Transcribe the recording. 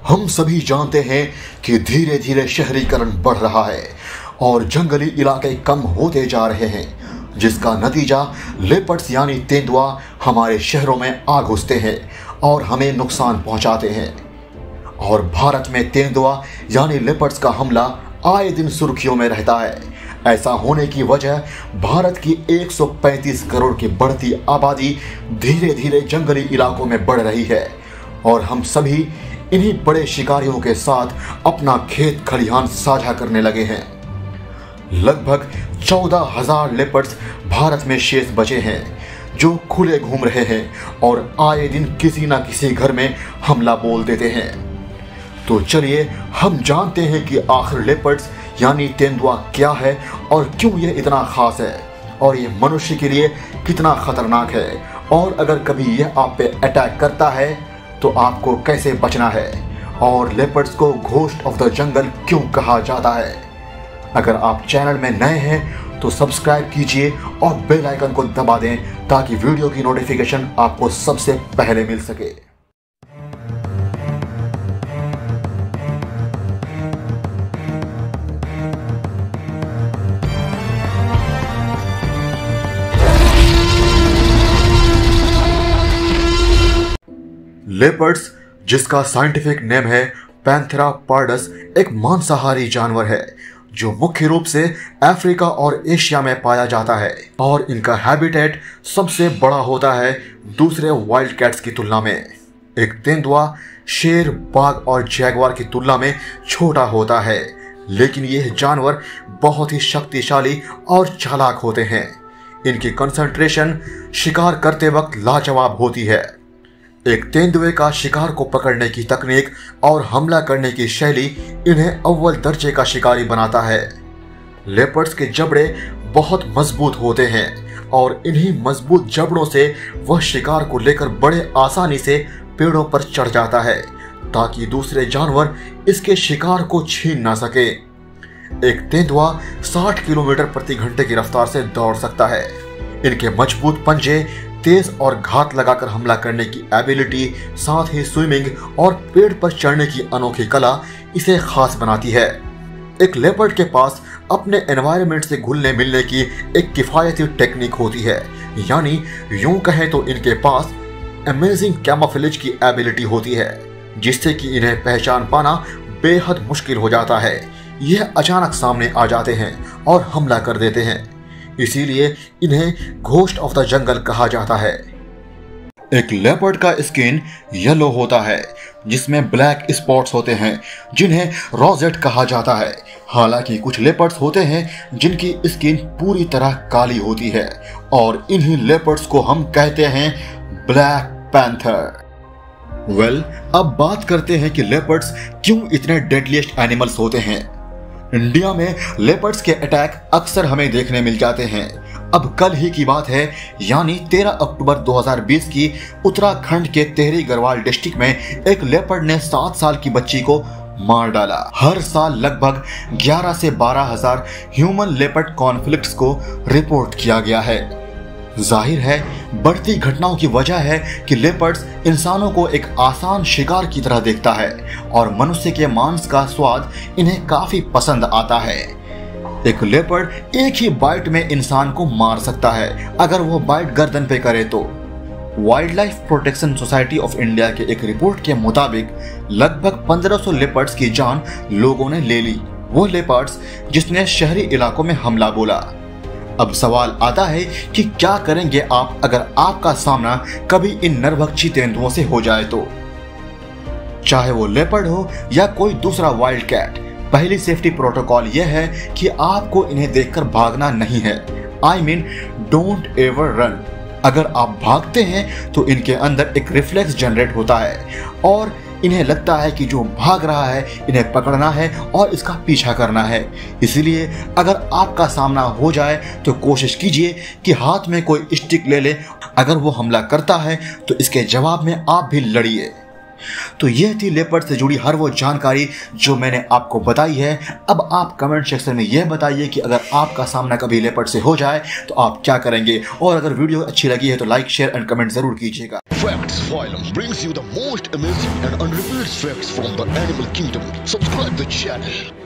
हम सभी जानते हैं कि धीरे धीरे शहरीकरण बढ़ रहा है और जंगली इलाके कम होते जा रहे हैं, जिसका नतीजा लेपर्ड्स यानी तेंदुआ हमारे शहरों में आ घुसते हैं और हमें नुकसान पहुंचाते हैं। और भारत में तेंदुआ यानी लेपर्ड्स का हमला आए दिन सुर्खियों में रहता है। ऐसा होने की वजह भारत की 135 करोड़ की बढ़ती आबादी धीरे धीरे जंगली इलाकों में बढ़ रही है और हम सभी इन्हीं बड़े शिकारियों के साथ अपना खेत खलिहान साझा करने लगे हैं। लगभग 14,000 लेपर्ड्स भारत में शेष बचे हैं जो खुले घूम रहे हैं और आए दिन किसी न किसी घर में हमला बोल देते हैं। तो चलिए हम जानते हैं कि आखिर लेपर्ड्स यानी तेंदुआ क्या है और क्यों ये इतना खास है और ये मनुष्य के लिए कितना खतरनाक है, और अगर कभी यह आप पे अटैक करता है तो आपको कैसे बचना है, और लेपर्ड्स को घोस्ट ऑफ द जंगल क्यों कहा जाता है। अगर आप चैनल में नए हैं तो सब्सक्राइब कीजिए और बेल आइकन को दबा दें ताकि वीडियो की नोटिफिकेशन आपको सबसे पहले मिल सके। लेपर्ड्स, जिसका साइंटिफिक नेम है पैंथेरा पार्डस, एक मांसाहारी जानवर है जो मुख्य रूप से अफ्रीका और एशिया में पाया जाता है और इनका हैबिटेट सबसे बड़ा होता है दूसरे वाइल्ड कैट्स की तुलना में। एक तेंदुआ शेर, बाघ और जैगवार की तुलना में छोटा होता है, लेकिन यह जानवर बहुत ही शक्तिशाली और चालाक होते हैं। इनकी कंसंट्रेशन शिकार करते वक्त लाजवाब होती है। एक तेंदुए का शिकार को पकड़ने की तकनीक और हमला करने की शैली इन्हें अव्वल दर्जे का शिकारी बनाता है। लेपर्ड्स के जबड़े बहुत मजबूत होते हैं और इन्हीं मजबूत जबड़ों से वह शिकार को लेकर बड़े आसानी से पेड़ों पर चढ़ जाता है ताकि दूसरे जानवर इसके शिकार को छीन ना सके। एक तेंदुआ 60 किलोमीटर प्रति घंटे की रफ्तार से दौड़ सकता है। इनके मजबूत पंजे, तेज और घात लगाकर हमला करने की एबिलिटी, साथ ही स्विमिंग और पेड़ पर चढ़ने की अनोखी कला इसे खास बनाती है। एक लेपर्ड के पास अपने एनवायरनमेंट से घुलने मिलने की एक किफायती टेक्निक होती है, यानी यूं कहें तो इनके पास अमेजिंग कैमोफ्लेज की एबिलिटी होती है, जिससे कि इन्हें पहचान पाना बेहद मुश्किल हो जाता है। यह अचानक सामने आ जाते हैं और हमला कर देते हैं, इसीलिए इन्हें घोस्ट ऑफ द जंगल कहा जाता है। एक लेपर्ड का स्किन येलो होता है जिसमें ब्लैक स्पॉट्स होते हैं जिन्हें रोजेट कहा जाता है। हालांकि कुछ लेपर्ड्स होते हैं जिनकी स्किन पूरी तरह काली होती है और इन्हीं लेपर्ड्स को हम कहते हैं ब्लैक पैंथर। अब बात करते हैं कि लेपर्ड्स क्यों इतने डेडलीस्ट एनिमल्स होते हैं। इंडिया में लेपर्ड्स के अटैक अक्सर हमें देखने मिल जाते हैं। अब कल ही की बात है, यानी 13 अक्टूबर 2020 की उत्तराखंड के टिहरी गढ़वाल डिस्ट्रिक्ट में एक लेपर्ड ने 7 साल की बच्ची को मार डाला। हर साल लगभग 11 से 12,000 ह्यूमन लेपर्ड कॉन्फ्लिक्ट्स को रिपोर्ट किया गया है। जाहिर है बढ़ती घटनाओं की वजह है कि लेपर्ड्स इंसानों को एक आसान शिकार की तरह देखता है और मनुष्य के मांस का स्वाद इन्हें काफी पसंद आता है। एक लेपर्ड एक ही बाइट में इंसान को मार सकता है अगर वो बाइट गर्दन पे करे तो। Wild life protection society of India के एक रिपोर्ट के मुताबिक लगभग 1500 लेपर्ड्स की जान लोगों ने ले ली। वो लेपर्ड्स जिसने शहरी इलाकों में हमला बोला। अब सवाल आता है कि क्या करेंगे आप अगर आपका सामना कभी इन नरभक्षी तेंदुओं से हो जाए तो। चाहे वो लेपर्ड हो या कोई दूसरा वाइल्ड कैट, पहली सेफ्टी प्रोटोकॉल यह है कि आपको इन्हें देखकर भागना नहीं है। I mean don't ever run. अगर आप भागते हैं तो इनके अंदर एक रिफ्लेक्स जनरेट होता है और इन्हें लगता है कि जो भाग रहा है इन्हें पकड़ना है और इसका पीछा करना है। इसलिए अगर आपका सामना हो जाए तो कोशिश कीजिए कि हाथ में कोई स्टिक ले ले। अगर वो हमला करता है तो इसके जवाब में आप भी लड़िए। तो यह थी लेपर्ड से जुड़ी हर वो जानकारी जो मैंने आपको बताई है। अब आप कमेंट सेक्शन में यह बताइए कि अगर आपका सामना कभी लेपर्ड से हो जाए तो आप क्या करेंगे, और अगर वीडियो अच्छी लगी है तो लाइक, शेयर एंड कमेंट जरूर कीजिएगा। Facts Phylum brings you the most amazing and unrevealed facts from the animal kingdom. Subscribe the channel.